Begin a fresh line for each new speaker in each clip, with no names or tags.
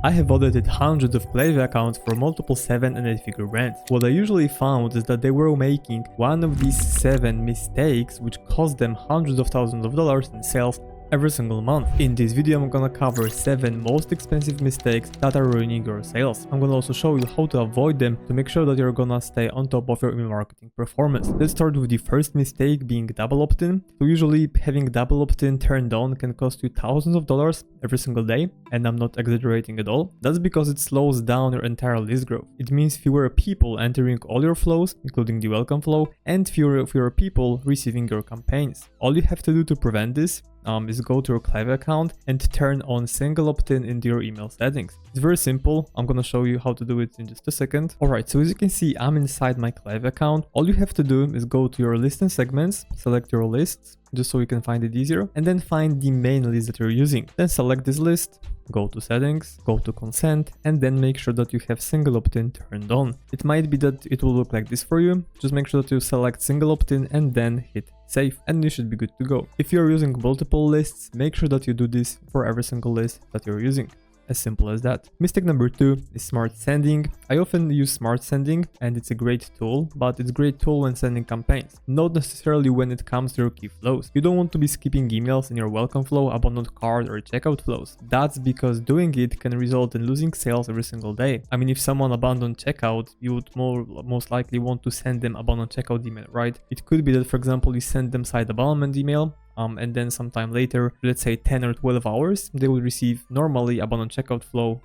I have audited hundreds of Klaviyo accounts for multiple 7 and 8 figure brands. What I usually found is that they were making one of these 7 mistakes which cost them hundreds of thousands of dollars in sales every single month. In this video I'm gonna cover 7 most expensive mistakes that are ruining your sales. I'm gonna also show you how to avoid them to make sure that you're gonna stay on top of your email marketing performance. Let's start with the first mistake, being double opt-in. So usually having double opt-in turned on can cost you thousands of dollars every single day, and I'm not exaggerating at all. That's because it slows down your entire list growth. It means fewer people entering all your flows, including the welcome flow, and fewer people receiving your campaigns. All you have to do to prevent this is go to your Klaviyo account and turn on single opt-in into your email settings. It's very simple. I'm gonna show you how to do it in just a second. Alright, so as you can see, I'm inside my Klaviyo account. All you have to do is go to your list and segments, select your lists, just so you can find it easier, and then find the main list that you're using. Then select this list, go to settings, go to consent, and then make sure that you have single opt-in turned on. It might be that it will look like this for you. Just make sure that you select single opt-in and then hit save, and you should be good to go. If you're using multiple lists, make sure that you do this for every single list that you're using. As simple as that. Mistake number 2 is smart sending. I often use smart sending and it's a great tool, but it's a great tool when sending campaigns, not necessarily when it comes to your key flows. You don't want to be skipping emails in your welcome flow, abandoned cart, or checkout flows. That's because doing it can result in losing sales every single day. I mean, if someone abandoned checkout, you would most likely want to send them abandoned checkout email, right? It could be that, for example, you send them site abandonment email, and then sometime later, let's say 10 or 12 hours, they will receive normally abandoned checkout flow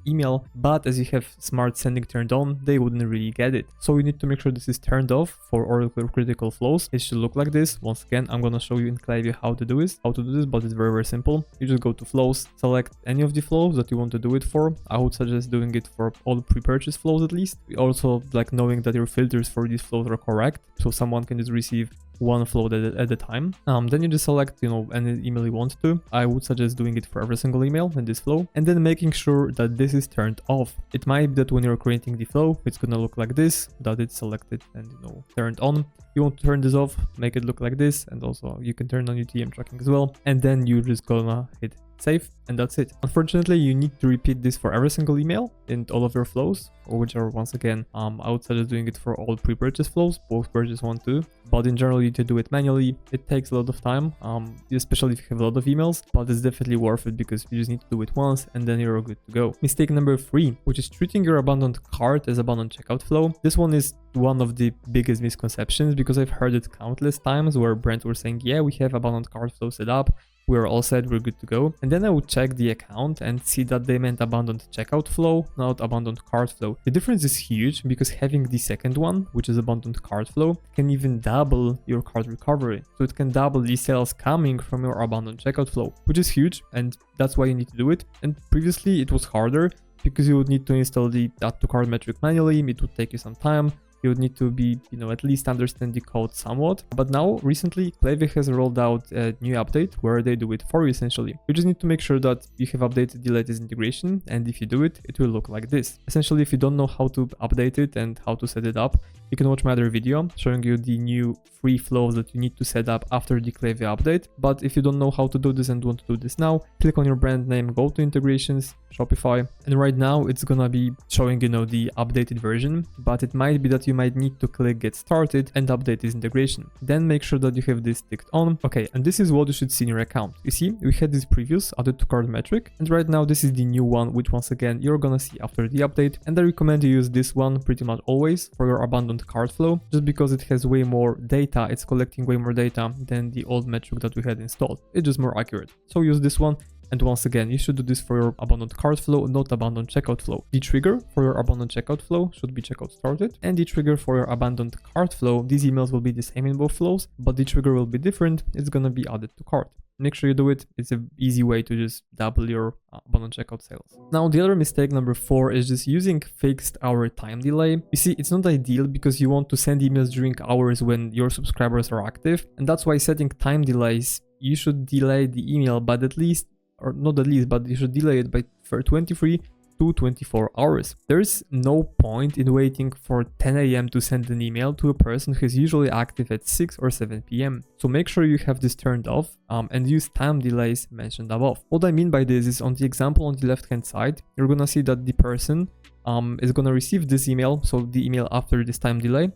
email, but as you have smart sending turned on, they wouldn't really get it. So you need to make sure this is turned off for all your critical flows. It should look like this. Once again, I'm gonna show you in Klaviyo how to do this, but it's very simple. You just go to flows, select any of the flows that you want to do it for. I would suggest doing it for all pre-purchase flows at least. Also, like, knowing that your filters for these flows are correct, so someone can just receive one flow at a time. Then you just select, any email you want to. I would suggest doing it for every single email in this flow, and then making sure that this is turned off. It might be that when you're creating the flow, it's gonna look like this, that it's selected and turned on. You want to turn this off, make it look like this, and also you can turn on UTM tracking as well, and then you're just gonna hit save, and that's it. Unfortunately, you need to repeat this for every single email in all of your flows, which are, once again, I would suggest doing it for all pre-purchase flows, both purchase 1, 2, but in general you need to do it manually. It takes a lot of time, especially if you have a lot of emails, but it's definitely worth it because you just need to do it once and then you're good to go. Mistake number 3, which is treating your abandoned cart as abandoned checkout flow. This one is one of the biggest misconceptions because I've heard it countless times where brands were saying, yeah, we have abandoned cart flow set up, we're all set, we're good to go. And then I would check the account and see that they meant abandoned checkout flow, not abandoned cart flow. The difference is huge because having the second one, which is abandoned cart flow, can even double your cart recovery. So it can double the sales coming from your abandoned checkout flow, which is huge, and that's why you need to do it. And previously it was harder because you would need to install the add to cart metric manually. It would take you some time. You would need to be, at least understand the code somewhat. But now, recently, Klaviyo has rolled out a new update where they do it for you, essentially. You just need to make sure that you have updated the latest integration, and if you do it, it will look like this. Essentially, if you don't know how to update it and how to set it up, you can watch my other video showing you the new free flows that you need to set up after the Klaviyo update. But if you don't know how to do this and want to do this now, click on your brand name, go to integrations, Shopify, and right now it's gonna be showing, the updated version, but it might be that you might need to click get started and update this integration. Then make sure that you have this ticked on. Okay, and this is what you should see in your account. You see, we had this previous added to cart metric, and right now this is the new one, which once again you're gonna see after the update. And I recommend you use this one pretty much always for your abandoned cart flow, just because it has way more data. It's collecting way more data than the old metric that we had installed. It's just more accurate. So use this one. And once again, you should do this for your abandoned cart flow, not abandoned checkout flow. The trigger for your abandoned checkout flow should be checkout started, and the trigger for your abandoned cart flow, these emails will be the same in both flows, but the trigger will be different. It's gonna be added to cart. Make sure you do it. It's an easy way to just double your abandoned checkout sales. Now, the other mistake number 4 is just using fixed hour time delay. You see, it's not ideal because you want to send emails during hours when your subscribers are active, and that's why setting time delays, you should delay the email, but at least, or not at least, but you should delay it by 23 to 24 hours. There's no point in waiting for 10 a.m. to send an email to a person who is usually active at 6 or 7 p.m. So make sure you have this turned off and use time delays mentioned above. What I mean by this is on the example on the left hand side, you're gonna see that the person is gonna receive this email, so the email after this time delay,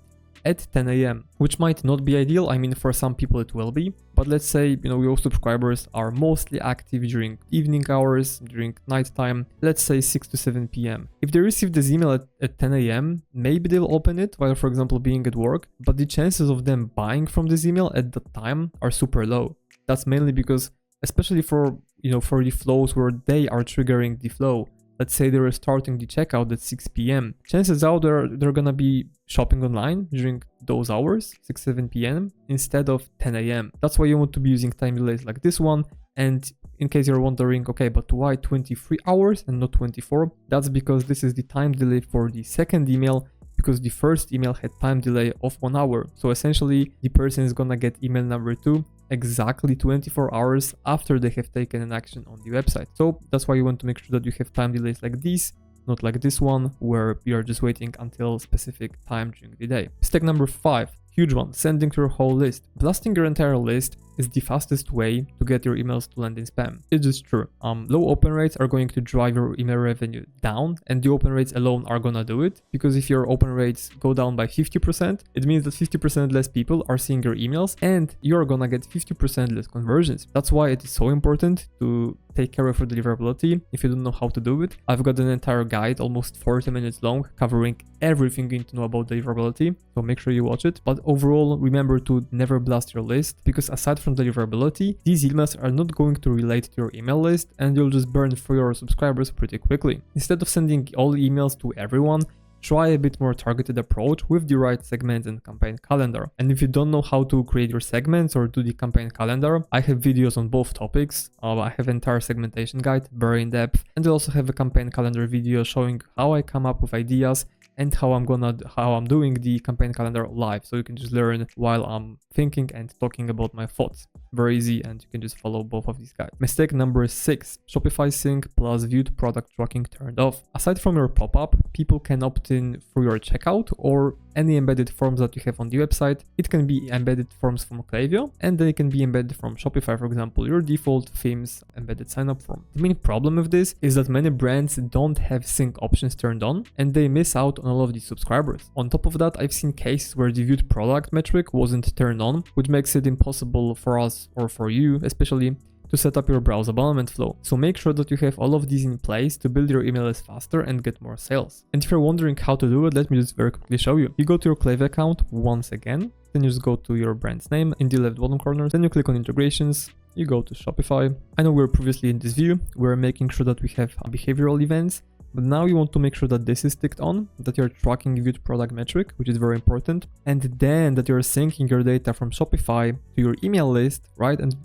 at 10 a.m., which might not be ideal. I mean, for some people it will be, but let's say, your subscribers are mostly active during evening hours, during nighttime, let's say 6 to 7 p.m. If they receive this email at 10 a.m., maybe they'll open it while, for example, being at work, but the chances of them buying from this email at that time are super low. That's mainly because, especially for the flows where they are triggering the flow, let's say they're starting the checkout at 6 p.m. Chances are they're gonna be shopping online during those hours, 6-7 p.m. instead of 10 a.m. That's why you want to be using time delays like this one. And in case you're wondering, okay, but why 23 hours and not 24? That's because this is the time delay for the second email, because the first email had time delay of 1 hour. So essentially the person is gonna get email number 2 exactly 24 hours after they have taken an action on the website. So that's why you want to make sure that you have time delays like these, not like this one where you're just waiting until a specific time during the day. Mistake number 5, huge one, sending your whole list. Blasting your entire list is the fastest way to get your emails to land in spam. It's just true. Low open rates are going to drive your email revenue down, and the open rates alone are gonna do it, because if your open rates go down by 50%, it means that 50% less people are seeing your emails and you're gonna get 50% less conversions. That's why it is so important to take care of your deliverability. If you don't know how to do it, I've got an entire guide, almost 40 minutes long, covering everything you need to know about deliverability, so make sure you watch it. But overall, remember to never blast your list, because aside from deliverability, these emails are not going to relate to your email list and you'll just burn through your subscribers pretty quickly. Instead of sending all emails to everyone, try a bit more targeted approach with the right segments and campaign calendar. And if you don't know how to create your segments or do the campaign calendar, I have videos on both topics. I have an entire segmentation guide, very in depth, and I also have a campaign calendar video showing how I come up with ideas and how I'm doing the campaign calendar live, so you can just learn while I'm thinking and talking about my thoughts. Very easy, and you can just follow both of these guides. Mistake number 6, Shopify Sync plus viewed product tracking turned off. Aside from your pop-up, people can opt in through your checkout or any embedded forms that you have on the website. It can be embedded forms from Klaviyo, and they can be embedded from Shopify, for example, your default themes embedded sign-up form. The main problem with this is that many brands don't have sync options turned on, and they miss out on all of these subscribers. On top of that, I've seen cases where the viewed product metric wasn't turned on, which makes it impossible for us or for you, especially, to set up your browse abandonment flow. So make sure that you have all of these in place to build your email list faster and get more sales. And if you're wondering how to do it, let me just very quickly show you. You go to your Klaviyo account once again, then you just go to your brand's name in the left bottom corner, then you click on integrations, you go to Shopify. I know we were previously in this view, we're making sure that we have behavioral events, but now you want to make sure that this is ticked on, that you're tracking viewed product metric, which is very important, and then that you're syncing your data from Shopify to your email list, right? And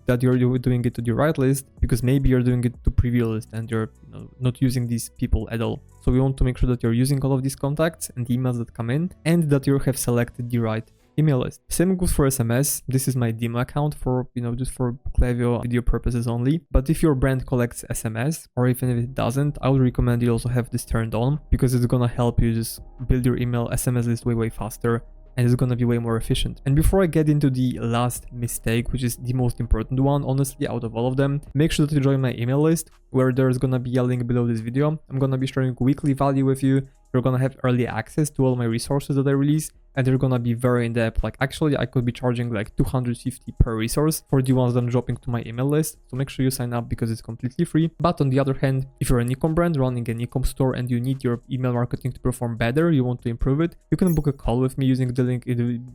that you're doing it to the right list, because maybe you're doing it to preview list and you're not using these people at all. So we want to make sure that you're using all of these contacts and emails that come in, and that you have selected the right email list. Same goes for SMS. This is my demo account for, just for Klaviyo video purposes only. But if your brand collects SMS, or even if it doesn't, I would recommend you also have this turned on, because it's gonna help you just build your email SMS list way faster, and it's gonna be way more efficient. And before I get into the last mistake, which is the most important one, honestly, out of all of them, make sure that you join my email list, where there's gonna be a link below this video. I'm gonna be sharing weekly value with you. You're gonna have early access to all my resources that I release, and they're gonna be very in depth. Like, actually, I could be charging like 250 per resource for the ones that I'm dropping to my email list. So make sure you sign up, because it's completely free. But on the other hand, if you're an e-com brand running an e-com store and you need your email marketing to perform better, you want to improve it, you can book a call with me using the link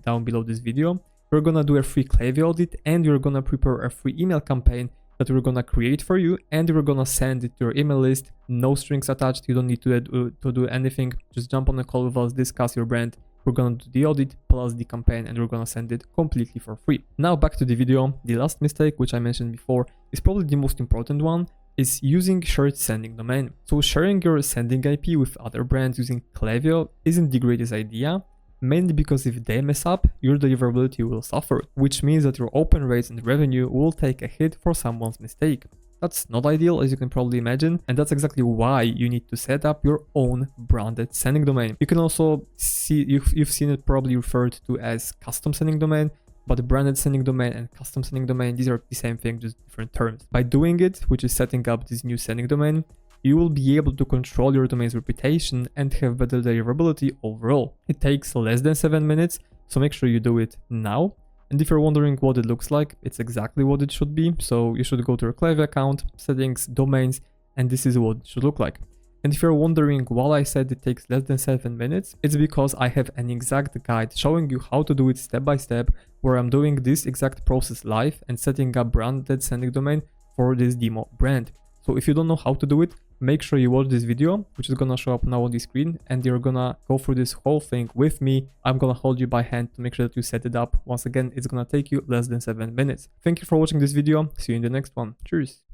down below this video. We're gonna do a free Klaviyo audit, and you're gonna prepare a free email campaign that we're gonna create for you, and we're gonna send it to your email list. No strings attached. You don't need to do anything. Just jump on a call with us, discuss your brand. We're gonna do the audit plus the campaign, and we're gonna send it completely for free. Now back to the video. The last mistake, which I mentioned before, is probably the most important one, is using shared sending domain. So sharing your sending IP with other brands using Klaviyo isn't the greatest idea, mainly because if they mess up, your deliverability will suffer, which means that your open rates and revenue will take a hit for someone's mistake. That's not ideal, as you can probably imagine, and that's exactly why you need to set up your own branded sending domain. You can also see, you've seen it probably referred to as custom sending domain, but the branded sending domain and custom sending domain, these are the same thing, just different terms. By doing it, which is setting up this new sending domain, you will be able to control your domain's reputation and have better deliverability overall. It takes less than 7 minutes, so make sure you do it now. And if you're wondering what it looks like, it's exactly what it should be. So you should go to your Klaviyo account, settings, domains, and this is what it should look like. And if you're wondering why I said it takes less than 7 minutes, it's because I have an exact guide showing you how to do it step by step, where I'm doing this exact process live and setting up branded sending domain for this demo brand. So if you don't know how to do it, make sure you watch this video, which is gonna show up now on the screen, and you're gonna go through this whole thing with me. I'm gonna hold you by hand to make sure that you set it up. Once again, it's gonna take you less than 7 minutes. Thank you for watching this video. See you in the next one. Cheers.